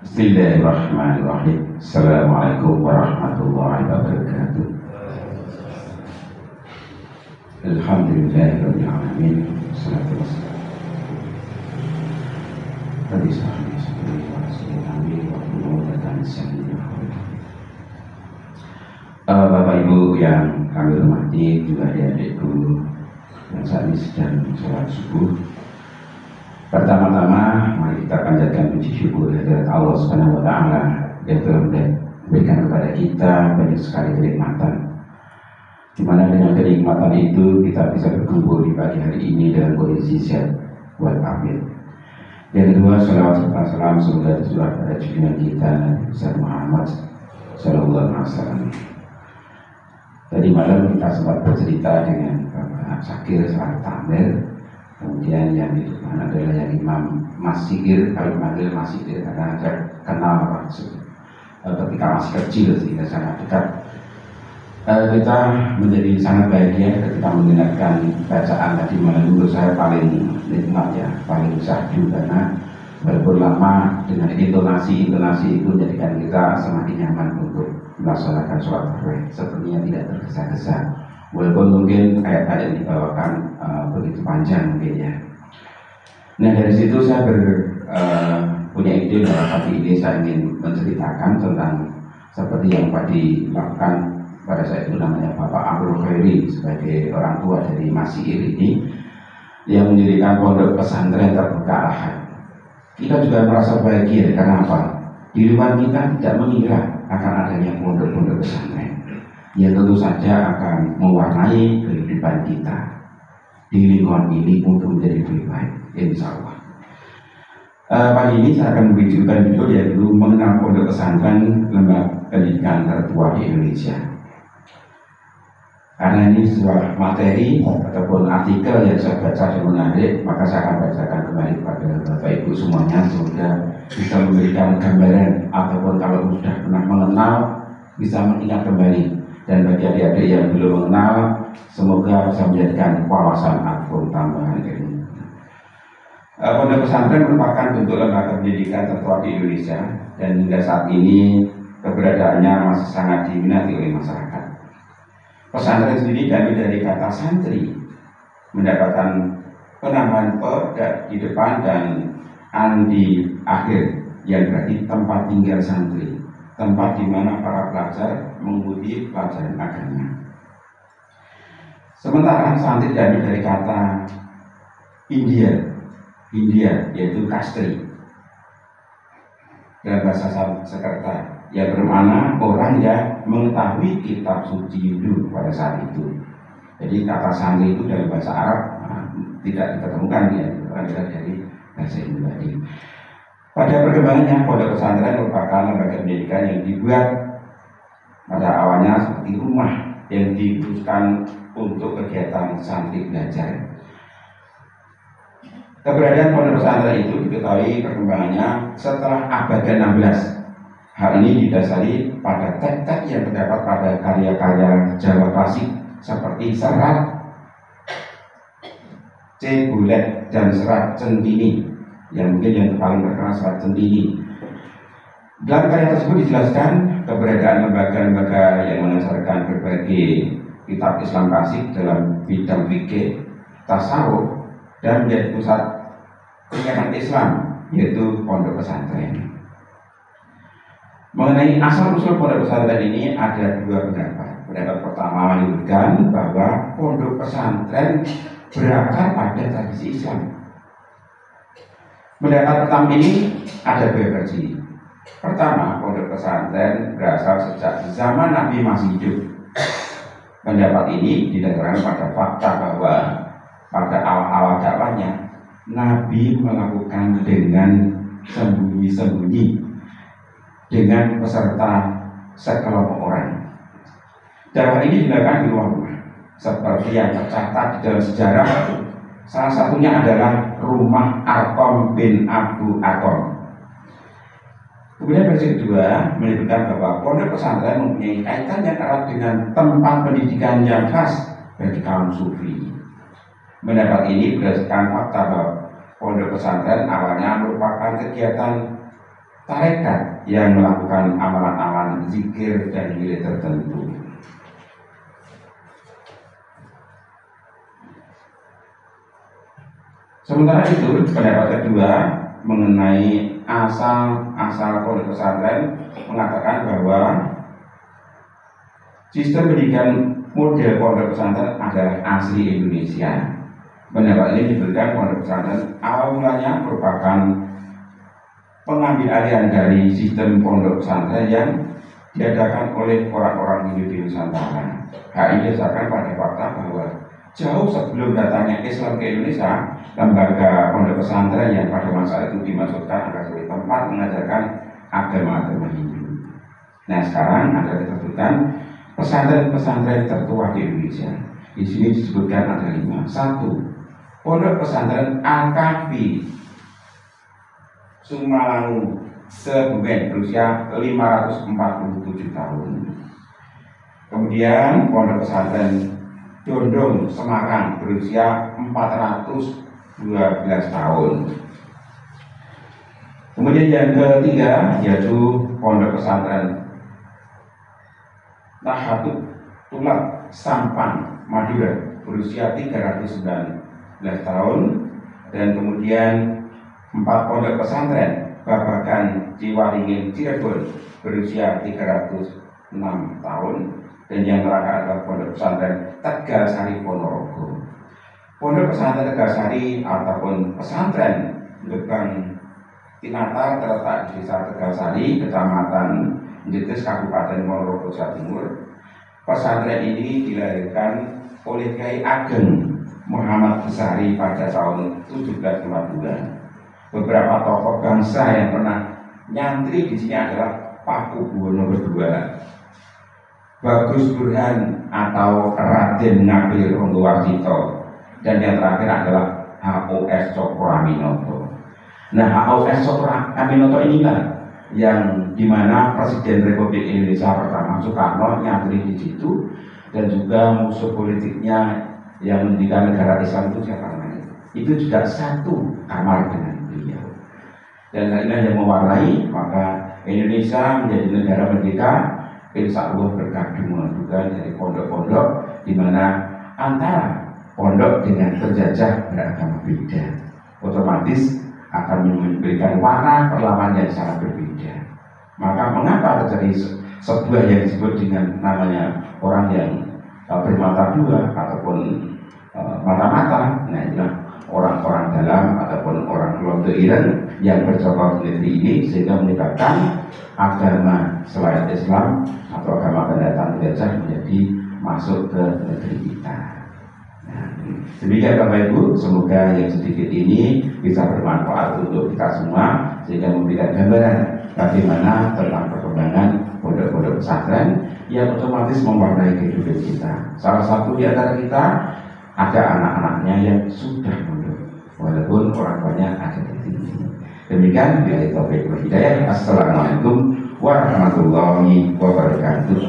Bismillahirrahmanirrahim. Assalamualaikum warahmatullahi wabarakatuh. Alhamdulillahirabbil alamin. Wassalatu wassalamu Bapak Ibu yang kami hormati, juga adik-adikku yang saat ini sedang sholat subuh. Pertama-tama mari kita panjatkan puji syukur kehadirat Allah Subhanahu wa taala yang telah memberikan kepada kita banyak sekali kenikmatan. Di mana dengan kenikmatan itu kita bisa berkumpul di pagi hari ini dalam kondisi sehat walafiat. Yang kedua, salawat serta salam semoga tercurah pada junjungan kita Nabi besar Muhammad sallallahu alaihi wasallam. Tadi malam kita sempat bercerita dengan Bapak Syakir Salah Tamir. Kemudian yang di depan adalah yang Imam Mas Sikir, kalau dipanggil Mas Sikir karena saya kenal ketika masih kecil sehingga sangat dekat. Kita menjadi sangat bahagia ketika mendengarkan bacaan tadi malam. Menurut saya paling nikmat ya, paling syahdu, karena walaupun lama dengan intonasi itu menjadikan kita semakin nyaman untuk melaksanakan sholat tarawih. Sepertinya tidak tergesa-gesa, walaupun mungkin ayat-ayat yang dibawakan begitu panjang mungkin ya. Nah, dari situ saya punya ide bahwa pagi ini saya ingin menceritakan tentang seperti yang tadi dilakukan pada saat itu, namanya Bapak Abdul Khairi sebagai orang tua dari Mas Sikir ini yang mendirikan pondok pesantren terbuka Ahad. Kita juga merasa bahagia karena apa? Di rumah kita tidak mengira akan adanya pondok-pondok pesantren yang tentu saja akan mewarnai kehidupan kita di lingkungan ini untuk menjadi lebih baik, insya Allah. Pagi ini saya akan menunjukkan judul yaitu mengenal pondok pesantren lembaga pendidikan tertua di Indonesia. Karena ini sebuah materi ataupun artikel yang saya baca dan menarik, maka saya akan bacakan kembali kepada Bapak Ibu semuanya, semoga bisa memberikan gambaran ataupun kalau sudah pernah mengenal bisa mengingat kembali. Dan bagi adik-adik yang belum mengenal, semoga bisa menjadikan wawasan ataupun tambahan ilmu. Pondok pesantren merupakan bentuk lembaga pendidikan tertua di Indonesia dan hingga saat ini keberadaannya masih sangat diminati oleh masyarakat. Pesantren sendiri dari kata santri, mendapatkan penambahan di depan dan an di akhir, yang berarti tempat tinggal santri, tempat di mana para pelajar mengikuti pelajaran agama. Sementara santri dari kata India yaitu kastri dalam bahasa Sanskerta, yang bermakna orang yang mengetahui kitab suci Hindu pada saat itu. Jadi kata santri itu dari bahasa Arab tidak diketemukan ya, adalah dari bahasa Hindu tadi. Pada perkembangannya, pondok pesantren merupakan lembaga pendidikan yang dibuat pada awalnya seperti rumah yang dikhususkan untuk kegiatan santri belajar. Keberadaan pondok pesantren itu diketahui perkembangannya setelah abad ke-16. Hal ini didasari pada teks-teks yang terdapat pada karya-karya Jawa klasik seperti serat Cebulet dan serat Centini, yang mungkin yang paling terkenal serat Centini. Dalam karya tersebut dijelaskan keberadaan lembaga-lembaga yang mengajarkan berbagai kitab Islam klasik dalam bidang fikih, tasawuf, dan menjadi pusat kegiatan Islam, yaitu pondok pesantren. Mengenai asal-usul pondok pesantren ini ada dua pendapat. Pendapat pertama menyebutkan bahwa pondok pesantren berakar pada tradisi Islam. Pendapat pertama ini ada dua versi. Pertama, pondok pesantren berasal sejak zaman Nabi masih hidup. Pendapat ini didasarkan pada fakta bahwa pada awal-awal dakwahnya Nabi melakukan dengan sembunyi-sembunyi dengan peserta sekelompok orang. Dakwah ini dilakukan di rumah-rumah, seperti yang tercatat di dalam sejarah. Salah satunya adalah rumah Arqam bin Abu Arqam. Kemudian versi kedua menyebutkan bahwa pondok pesantren mempunyai kaitan yang erat dengan tempat pendidikan yang khas bagi kaum sufi. Pendapat ini berdasarkan fakta bahwa pondok pesantren awalnya merupakan kegiatan tarekat yang melakukan amalan-amalan zikir dan nilai tertentu. Sementara itu, pendapat kedua mengenai asal pondok pesantren mengatakan bahwa sistem pendidikan model pondok pesantren adalah asli Indonesia. Pendapat ini diberikan pondok pesantren awal mulanya merupakan pengambil alihan dari sistem pondok pesantren yang diadakan oleh orang-orang Hindu di Nusantara. Hal ini didasarkan pada fakta bahwa jauh sebelum datangnya Islam ke Indonesia, lembaga pondok pesantren yang pada masa itu dimaksudkan adalah sebagai tempat mengajarkan agama-agama Hindu. Nah, sekarang ada disebutkan pesantren-pesantren tertua di Indonesia. Di sini disebutkan ada 5. 1. Pondok pesantren Al-Kahfi Sumalangu Kebumen berusia 547 tahun. Kemudian pondok pesantren Dondong Semarang berusia 412 tahun. Kemudian yang ketiga yaitu pondok pesantren Nahdlatul Ulama Sampang Madura berusia 319 tahun. Dan kemudian 4 pondok pesantren Babakan Ciwaringin Cirebon berusia 306 tahun. Dan yang terakhir adalah pondok pesantren Tegalsari Ponorogo. Pondok pesantren Tegalsari ataupun pesantren Gebang Tinata terletak di desa Tegalsari, kecamatan Jetis, Kabupaten Ponorogo, Jawa Timur. Pesantren ini dilahirkan oleh Kyai Ageng Muhammad Besari pada tahun 1752. Beberapa tokoh bangsa yang pernah nyantri di sini adalah Pakubuwono II, Bagus Burhan atau Raden Ngabir Ronggowarsito, dan yang terakhir adalah HOS Cokro Aminoto. Nah, HOS Cokro Aminoto inilah yang dimana Presiden Republik Indonesia pertama Soekarno nyantri di situ, dan juga musuh politiknya yang mendirikan negara Islam itu siapa namanya? Itu juga satu kamar dengan beliau. Dan hal ini yang mewarnai maka Indonesia menjadi negara merdeka. Insya Allah berkabung juga dari pondok-pondok di mana antara pondok dengan penjajah beragama beda, otomatis akan memberikan warna perlawanan yang sangat berbeda. Maka mengapa terjadi sebuah yang disebut dengan namanya orang yang bermata dua ataupun mata-mata? Nah, itulah orang-orang dalam ataupun orang kelompok Iran yang bercokol di negeri ini, sehingga menyebabkan agama selain Islam atau agama pendatang penjajah menjadi masuk ke negeri kita. Nah, demikian Bapak Ibu, semoga yang sedikit ini bisa bermanfaat untuk kita semua, sehingga memberikan gambaran bagaimana tentang perkembangan pondok-pondok pesantren yang otomatis mewarnai kehidupan kita. Salah satu di antara kita ada anak-anaknya yang sudah mondok, walaupun orang tuanya ada di sini. Demikian, billahi taufiq wal hidayah. Assalamualaikum warahmatullahi wabarakatuh.